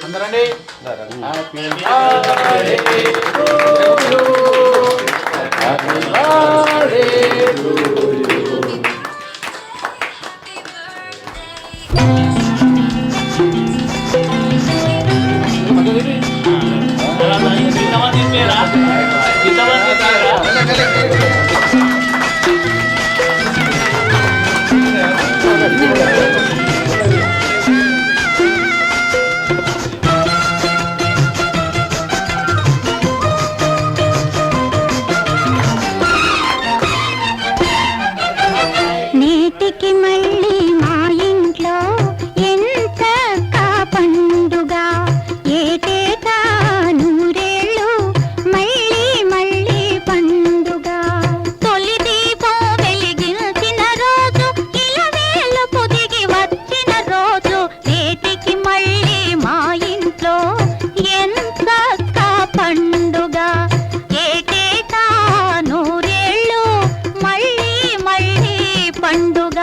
అందరండి నేటికి మళ్ళీ మా ఇంట్లో ఎంత పండుగ ఏటేటా నూరేళ్ళు మళ్ళీ మళ్ళీ పండుగ తొలి దీపం వెలిగించిన రోజు ఇలవేలు పొదిగి వచ్చిన రోజు నేటికి మళ్ళీ మా ఇంట్లో ఎంత పండుగ ఏటేటా నూరేళ్ళు మళ్ళీ మళ్ళీ పండుగ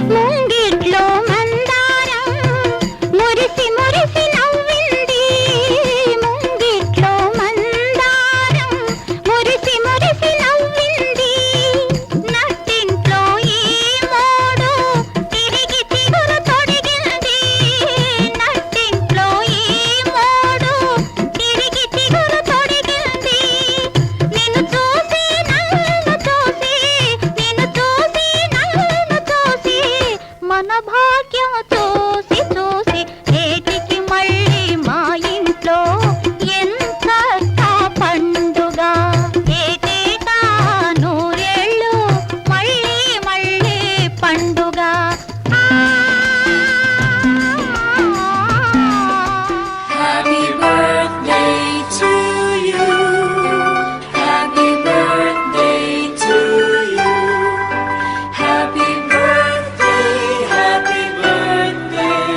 ముంగిట్లో మందారం మురిసి మురిసి నవ్వింది ముంగిట్లో మందారం మురిసి మురిసి నవ్వింది నట్టింట్లో ఈ మోడు తిరిగి చిగురు తొడిగింది నట్టింట్లో ఈ మోడు తిరిగి చిగురు తొడిగింది నిన్ను చూసి నన్ను చూసి నిన్ను చూసి నన్ను చూసి మన భాగ్యం చూసి చూసి నేటికి మళ్ళీ మా ఇంట్లో ఎంత పండుగ ఏటేటా నూరేళ్ళు మళ్ళీ మళ్ళీ పండుగ Happy birthday to you. Happy birthday to you. Happy birthday, happy birthday.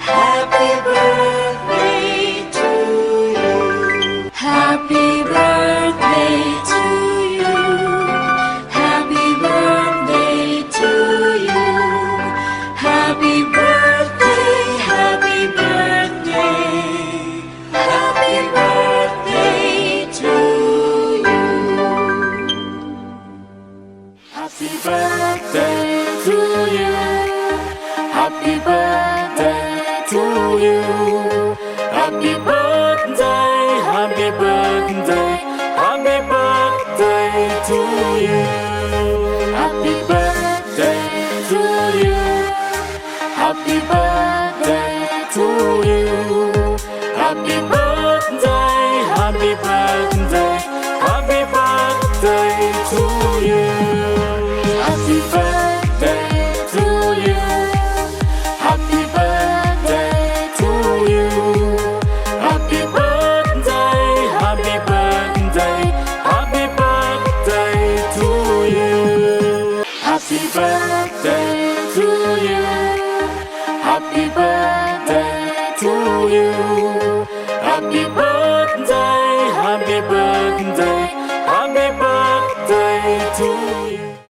Happy birthday to you. Happy birthday to you. Happy birthday to you. Happy birthday, happy birthday. Happy birthday to you. Happy birthday to you. Happy birthday to you. Happy birthday, happy birthday, happy birthday to you. Happy birthday to you. Happy birthday to you. Happy birthday, happy birthday, happy birthday to you. Happy birthday to you. Happy birthday to you. Happy birthday, happy birthday, happy birthday to you. Happy birthday to you. Happy birthday.